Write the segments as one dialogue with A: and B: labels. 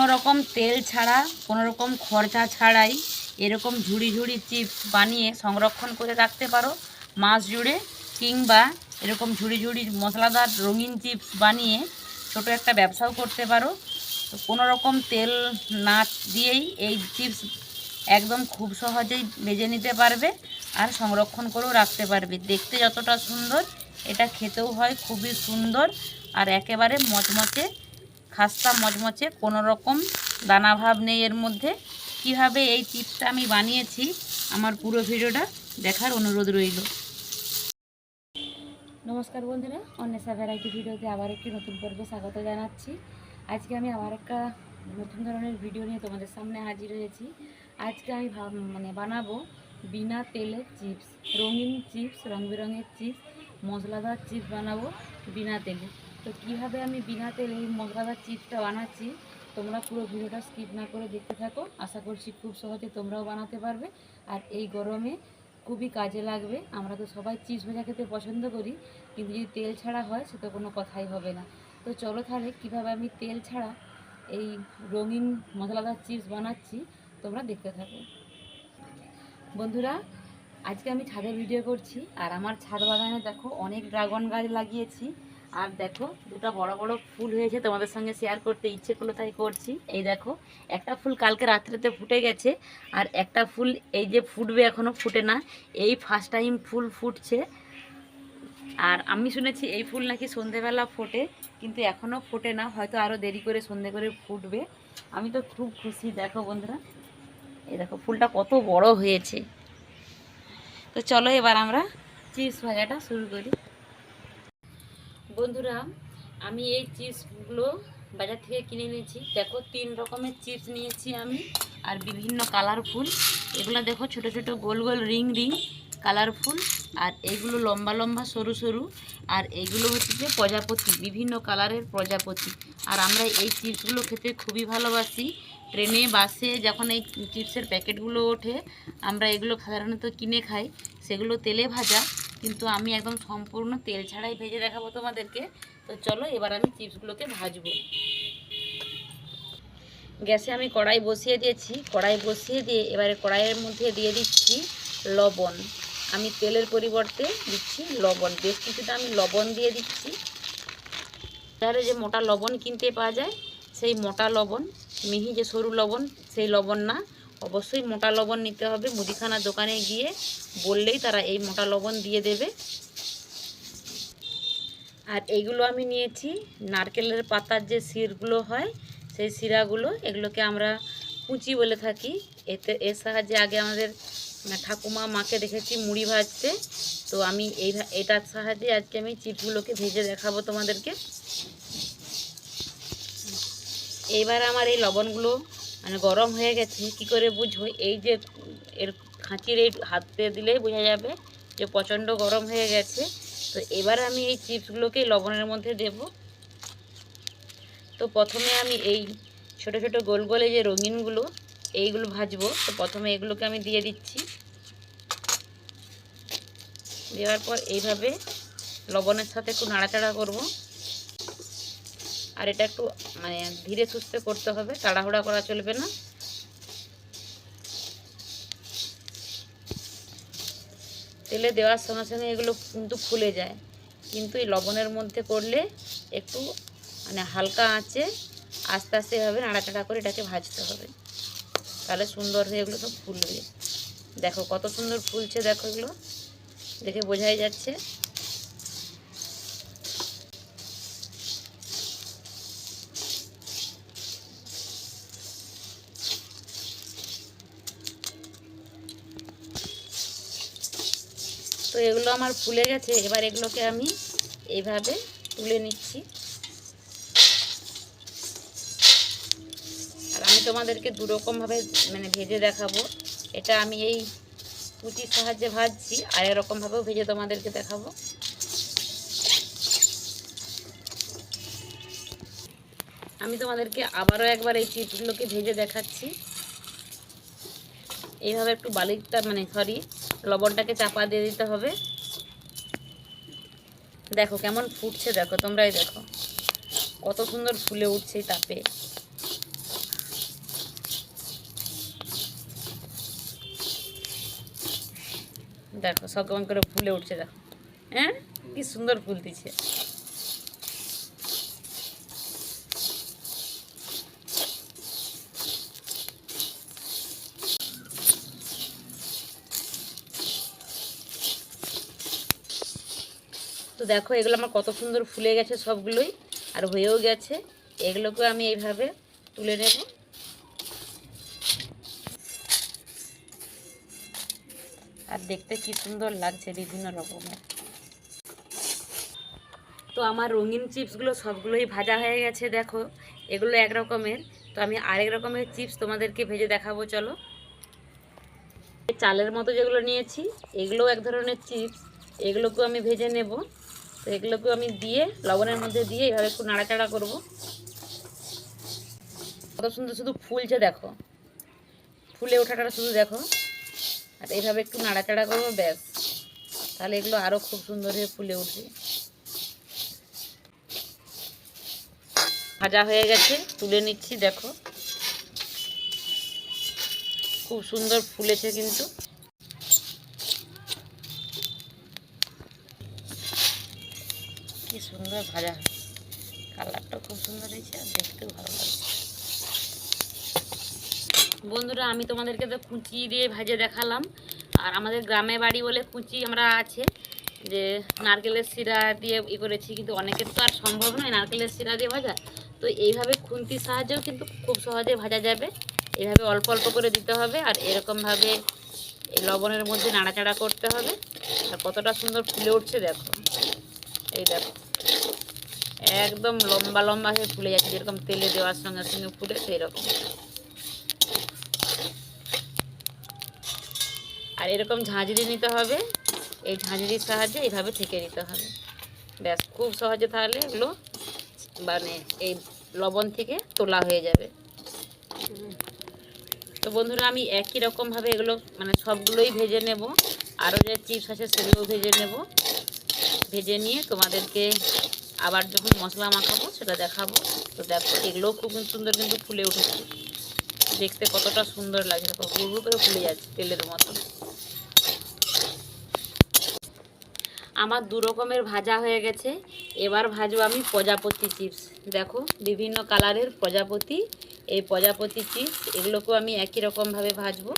A: কোনো রকম তেল ছাড়া, কোনো রকম খরচা ছাড়াই এরকম ঝুড়ি ঝুড়ি চিপস বানিয়ে সংরক্ষণ করে রাখতে পারো মাস জুড়ে, কিংবা এরকম ঝুড়ি ঝুড়ি মশলাদার রঙিন চিপস বানিয়ে ছোট একটা ব্যবসাও করতে পারো। তো কোনো রকম তেল না দিয়েই এই চিপস একদম খুব সহজেই ভেজে নিতে পারবে আর সংরক্ষণ করেও রাখতে পারবে। দেখতে যতটা সুন্দর, এটা খেতেও হয় খুবই সুন্দর আর একেবারে মচমচে, খাস্তা মচমচে, কোনো রকম দানাভাব নেই এর মধ্যে। কিভাবে এই চিপসটা আমি বানিয়েছি আমার পুরো ভিডিওটা দেখার অনুরোধ রইল। নমস্কার বন্ধুরা, অন্বেষা ভ্যারাইটি ভিডিওতে আবার একটি নতুন পর্বে স্বাগত জানাচ্ছি। আজকে আমি আবার একটা নতুন ধরনের ভিডিও নিয়ে তোমাদের সামনে হাজির হয়েছি। আজকে আমি বানাবো বিনা তেলের চিপস, রঙিন চিপস, রং বেরঙের চিপস, মশলাদার চিপস বানাবো বিনা তেলে। তো কীভাবে আমি বিনা তেলে এই মশলাদার চিপসটা বানাচ্ছি তোমরা পুরো ভিডিওটা স্কিপ না করে দেখতে থাকো। আশা করছি খুব সহজে তোমরাও বানাতে পারবে আর এই গরমে খুবই কাজে লাগবে। আমরা তো সবাই চিপস ভাজা খেতে পছন্দ করি, কিন্তু যদি তেল ছাড়া হয় সে তো কোনো কথাই হবে না। তো চলো তাহলে কীভাবে আমি তেল ছাড়া এই রঙিন মশলাদার চিপস বানাচ্ছি তোমরা দেখতে থাকো। বন্ধুরা, আজকে আমি ছাদে ভিডিও করছি আর আমার ছাদ বাগানে দেখো অনেক ড্রাগন গাছ লাগিয়েছি। আর দেখো দুটো বড় বড় ফুল হয়েছে, তোমাদের সঙ্গে শেয়ার করতে ইচ্ছে করলো তাই করছি। এই দেখো একটা ফুল কালকে রাত্রেতে ফুটে গেছে আর একটা ফুল এই যে ফুটবে, এখনও ফুটে না, এই ফার্স্ট টাইম ফুল ফুটছে। আর আমি শুনেছি এই ফুল নাকি সন্ধেবেলা ফোটে, কিন্তু এখনও ফোটে না, হয়তো আরও দেরি করে সন্ধে করে ফুটবে। আমি তো খুব খুশি। দেখো বন্ধুরা, এই দেখো ফুলটা কত বড় হয়েছে। তো চলো এবার আমরা চিপস ভাজাটা শুরু করি। বন্ধুরা, আমি এই চিপসগুলো বাজার থেকে কিনে নিয়েছি। দেখো 3 রকমের চিপস নিয়েছি আমি, আর বিভিন্ন কালারফুল। এগুলো দেখো ছোট ছোট গোল গোল রিং রিং কালারফুল, আর এইগুলো লম্বা লম্বা সরু সরু, আর এইগুলো হচ্ছে যে প্রজাপতি, বিভিন্ন কালারের প্রজাপতি। আর আমরা এই চিপসগুলো খেতে খুবই ভালোবাসি। ট্রেনে বাসে যখন এই চিপসের প্যাকেটগুলো ওঠে আমরা এগুলো সাধারণত কিনে খাই, সেগুলো তেলে ভাজা, কিন্তু আমি একদম সম্পূর্ণ তেল ছাড়াই ভেজে দেখাবো তোমাদেরকে। তো চলো এবার আমি চিপসগুলোকে ভাজবো। গ্যাসে আমি কড়াই বসিয়ে দিয়েছি। কড়াই বসিয়ে দিয়ে এবারে কড়াইয়ের মধ্যে দিয়ে দিচ্ছি লবণ। আমি তেলের পরিবর্তে দিচ্ছি লবণ, বেশ কিছুটা আমি লবণ দিয়ে দিচ্ছি। বাজারে যে মোটা লবণ কিনতে পাওয়া যায় সেই মোটা লবণ, মিহি যে সরু লবণ সেই লবণ না, অবশ্যই মোটা লবণ নিতে হবে। মুদিখানার দোকানে গিয়ে বললেই তারা এই মোটা লবণ দিয়ে দেবে। আর এইগুলো আমি নিয়েছি নারকেলের পাতার যে শিরগুলো হয় সেই শিরাগুলো, এগুলোকে আমরা কুচি বলে থাকি। এর সাহায্যে আগে আমাদের ঠাকুমা মাকে দেখেছি মুড়ি ভাজতে। তো আমি এটার সাহায্যে আজকে আমি চিপসগুলোকে ভেজে দেখাবো তোমাদেরকে। এইবার আমার এই লবণগুলো গরম হয়ে গেছে। কি করে বুঝবো? এই যে এর খাঁচির এই হাতে দিলেই বোঝা যাবে যে প্রচণ্ড গরম হয়ে গেছে। তো এবার আমি এই চিপসগুলোকে লবণের মধ্যে দেব। তো প্রথমে আমি এই ছোট ছোট গোল গোলে যে রঙিনগুলো এইগুলো ভাজবো। তো প্রথমে এগুলোকে আমি দিয়ে দিচ্ছি। দেওয়ার পর এইভাবে লবণের সাথে একটু নাড়াচাড়া করব। আর এটা একটু ধীরে সুস্থে করতে হবে, তাড়াহুড়া করা চলবে না। তেলে দেওয়ার সঙ্গে সঙ্গে এগুলো কিন্তু ফুলে যায়, কিন্তু এই লবণের মধ্যে করলে একটু হালকা আঁচে আস্তে আস্তে এভাবে নাড়াচাড়া করে এটাকে ভাজতে হবে, তাহলে সুন্দর হয়ে এগুলো সব ফুলবে। দেখো কত সুন্দর ফুলছে, দেখো এগুলো দেখে বোঝাই যাচ্ছে। তো এগুলো আমার ফুলে গেছে। এবার এগুলোকে আমি এইভাবে তুলে নিচ্ছি। আর আমি তোমাদেরকে দুরকমভাবে ভেজে দেখাবো। এটা আমি এই কুচির সাহায্যে ভাজছি, আর এরকমভাবেও ভেজে তোমাদেরকে দেখাবো। আমি তোমাদেরকে আবারও একবার এই চিপসগুলোকে ভেজে দেখাচ্ছি। এইভাবে একটু বালিটা লবণটাকে চাপা দিয়ে দিতে হবে। দেখো কেমন ফুটছে, দেখো তোমরাই দেখো কত সুন্দর ফুলে উঠছে তাপে। দেখো সব কেমন করে ফুলে উঠছে, দেখো হ্যাঁ কি সুন্দর ফুলতিছে। তো দেখো এগুলো আমার কত সুন্দর ফুলে গেছে সবগুলোই, আর হয়েও গেছে। এগুলোকে আমি এইভাবে তুলে নেব। আর দেখতে কি সুন্দর লাগছে বিভিন্ন রকমের। তো আমার রঙিন চিপসগুলো সবগুলোই ভাজা হয়ে গেছে, দেখো এগুলো এক রকমের। তো আমি আরেক রকমের চিপস তোমাদেরকে ভেজে দেখাবো, চলো। চালের মতো যেগুলো নিয়েছি এগুলোও এক ধরনের চিপস, এগুলোকেও আমি ভেজে নেব। তো এগুলোকেও আমি দিয়ে লবণের মধ্যে দিয়ে এভাবে একটু নাড়াচাড়া করব। কত সুন্দর শুধু ফুলছে দেখো, ফুলে ওঠাটা শুধু দেখো। আর এইভাবে একটু নাড়াচাড়া করবো, ব্যাস, তাহলে এগুলো আরও খুব সুন্দর হয়ে ফুলে উঠবে। ভাজা হয়ে গেছে, তুলে নিচ্ছি, দেখো খুব সুন্দর ফুলেছে কিন্তু। কি সুন্দর ভাজা হয়েছে, কালারটাও খুব সুন্দর হয়েছে আর দেখতেও ভালো লাগছে। বন্ধুরা আমি তোমাদেরকে তো কুচি দিয়ে ভাজে দেখালাম। আর আমাদের গ্রামে বাড়ি বলে কুচি আমরা আছে যে নারকেলের শিরা দিয়ে করেছি, কিন্তু অনেকের তো আর সম্ভব নয় নারকেলের শিরা দিয়ে ভাজা। তো এইভাবে খুন্তির সাহায্যেও কিন্তু খুব সহজে ভাজা যাবে। এইভাবে অল্প অল্প করে দিতে হবে, আর এরকমভাবে এই লবণের মধ্যে নাড়াচাড়া করতে হবে। আর কতটা সুন্দর ফুলে উঠছে দেখো, এই দেখো একদম লম্বা লম্বা হয়ে ফুলে যাচ্ছে, যেরকম তেলে দেওয়ার সঙ্গে সঙ্গে ফুলে সেই রকম। আর এরকম ঝাঁঝরি নিতে হবে, এই ঝাঁঝরির সাহায্যে এইভাবে ঠেকে দিতে হবে, ব্যাস খুব সহজে তাহলে এগুলো মানে এই লবণ থেকে তোলা হয়ে যাবে। তো বন্ধুরা আমি একই রকমভাবে এগুলো মানে সবগুলোই ভেজে নেব। আরও যে চিপস আছে সেগুলো ভেজে নেব, ভেজে নিয়ে তোমাদেরকে আবার যখন মশলা মাখাবো সেটা দেখাবো। তো দেখো এগুলোও খুব সুন্দর কিন্তু ফুলে উঠেছে, দেখতে কতটা সুন্দর লাগে, দেখো গুঁড়ো করে ফুলে যাচ্ছে তেলের মতো। আমার দু রকমের ভাজা হয়ে গেছে। এবার ভাজবো আমি প্রজাপতি চিপস, দেখো বিভিন্ন কালারের প্রজাপতি, এই প্রজাপতি চিপস এগুলোকেও আমি একই রকমভাবে ভাজবো।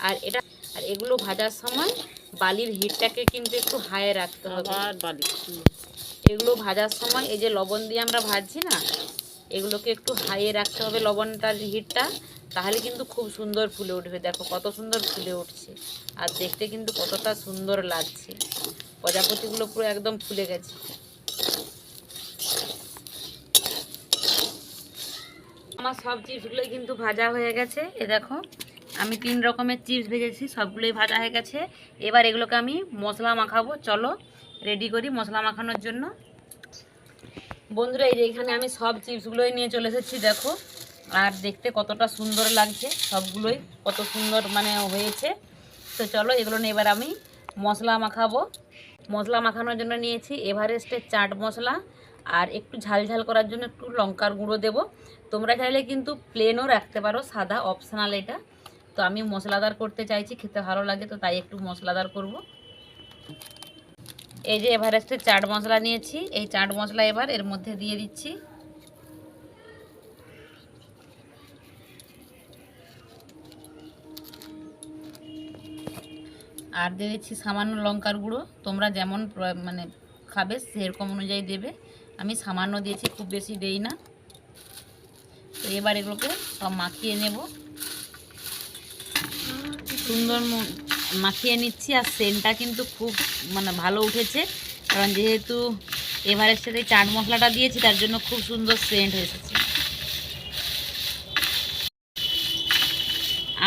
A: আর এগুলো ভাজার সময় বালির হিটটাকে কিন্তু একটু হাই রাখতে হবে। এগুলো ভাজার সময় এই যে লবণ দিয়ে আমরা ভাজছি না, এগুলোকে একটু হাইয়ে রাখতে হবে লবণটার হিটটা, তাহলে কিন্তু খুব সুন্দর ফুলে উঠবে। দেখো কত সুন্দর ফুলে উঠছে, আর দেখতে কিন্তু কতটা সুন্দর লাগছে। প্রজাপতিগুলো পুরো একদম ফুলে গেছে। আমার সব চিপসগুলোই কিন্তু ভাজা হয়ে গেছে, এ দেখো আমি 3 রকমের চিপস ভেজেছি, সবগুলোই ভাজা হয়ে গেছে। এবার এগুলোকে আমি মশলা মাখাবো, চলো রেডি করি মশলা মাখানোর জন্য। বন্ধুরা এই যে এখানে আমি সব চিপসগুলোই নিয়ে চলে এসেছি, দেখো আর দেখতে কতটা সুন্দর লাগছে, সবগুলোই কত সুন্দর মানে হয়েছে। তো চলো এগুলো নিয়ে এবার আমি মশলা মাখাবো। মশলা মাখানোর জন্য নিয়েছি এভারেস্টের চাট মশলা, আর একটু ঝাল ঝাল করার জন্য একটু লঙ্কার গুঁড়ো দেবো। তোমরা চাইলে কিন্তু প্লেনও রাখতে পারো, সাদা অপশনাল এটা। তো আমি মশলাদার করতে চাইছি, খেতে ভালো লাগে তো তাই একটু মশলাদার করব। এই যে এভারেস্টের চাট মশলা নিয়েছি, এই চাট মশলা এবার এর মধ্যে দিয়ে দিচ্ছি। আর দিয়ে দিচ্ছি সামান্য লঙ্কার গুঁড়ো, তোমরা যেমন মানে খাবে সেরকম অনুযায়ী দেবে, আমি সামান্য দিয়েছি, খুব বেশি দেই না। তো এবার এগুলোকে সব মাখিয়ে নেব, সুন্দর মাখিয়ে নিচ্ছি। আর সেন্টটা কিন্তু খুব মানে ভালো উঠেছে, কারণ যেহেতু এভারেস্টের এই চাট মশলাটা দিয়েছি তার জন্য খুব সুন্দর সেন্ট এসেছে।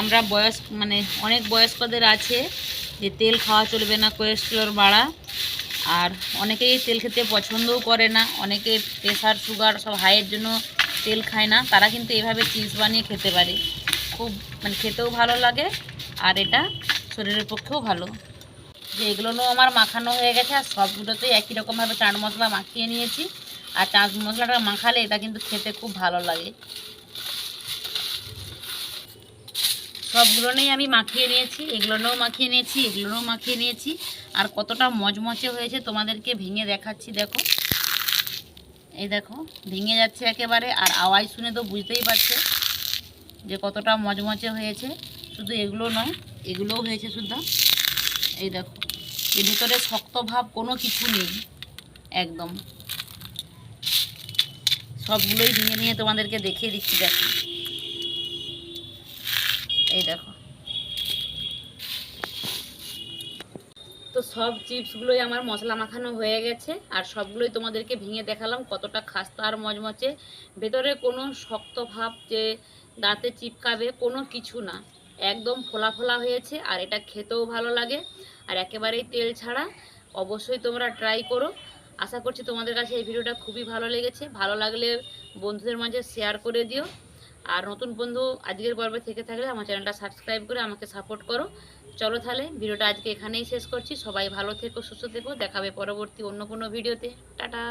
A: আমরা মানে অনেক বয়স্কদের আছে যে তেল খাওয়া চলবে না, কোলেস্টেরল বাড়া, আর অনেকেই তেল খেতে পছন্দও করে না, অনেকে প্রেশার সুগার সব হাইয়ের জন্য তেল খায় না, তারা কিন্তু এভাবে চিপস বানিয়ে খেতে পারে, খুব মানে খেতেও ভালো লাগে আর এটা শরীরের পক্ষেও ভালো। যে এগুলো আমার মাখানো হয়ে গেছে, আর সবগুলোতেই একই রকমভাবে চাট মশলা মাখিয়ে নিয়েছি। আর চাট মশলাটা মাখালে এটা কিন্তু খেতে খুব ভালো লাগে। সবগুলো নিয়েই আমি মাখিয়ে নিয়েছি, এগুলোও মাখিয়ে নিয়েছি, এগুলোও মাখিয়ে নিয়েছি। আর কতটা মচমচে হয়েছে তোমাদেরকে ভেঙে দেখাচ্ছি, দেখো এই দেখো ভেঙে যাচ্ছে একেবারে। আর আওয়াজ শুনে তো বুঝতেই পারছো যে কতটা মচমচে হয়েছে। শুধু এগুলো নয়, এগুলোও হয়েছে শুদ্ধ। এই দেখো এর ভিতরে শক্ত ভাব কোনো কিছু নেই একদম। সবগুলোই ভেঙে নিয়ে তোমাদেরকে দেখিয়ে দিচ্ছি, দেখো এই দেখো। তো সব চিপসগুলোই আমার মশলা মাখানো হয়ে গেছে, আর সবগুলোই তোমাদেরকে ভেঙে দেখালাম কতটা খাস্তা আর মচমচে। ভেতরে কোনো শক্ত ভাব যে দাঁতে চিপকাবে কোনো কিছু না, একদম ফোলা ফোলা হয়েছে। আর এটা খেতেও ভালো লাগে আর একেবারেই তেল ছাড়া। অবশ্যই তোমরা ট্রাই করো। আশা করছি তোমাদের কাছে এই ভিডিওটা খুবই ভালো লেগেছে। ভালো লাগলে বন্ধুদের মাঝে শেয়ার করে দিও। আর নতুন বন্ধু আজকের পর্বে থেকে থাকলে আমার চ্যানেলটা সাবস্ক্রাইব করে আমাকে সাপোর্ট করো। চলো তাহলে ভিডিওটা আজকে এখানেই শেষ করছি। সবাই ভালো থেকো, সুস্থ থেকো। দেখাবে পরবর্তী অন্য কোনো ভিডিওতে। টাটা।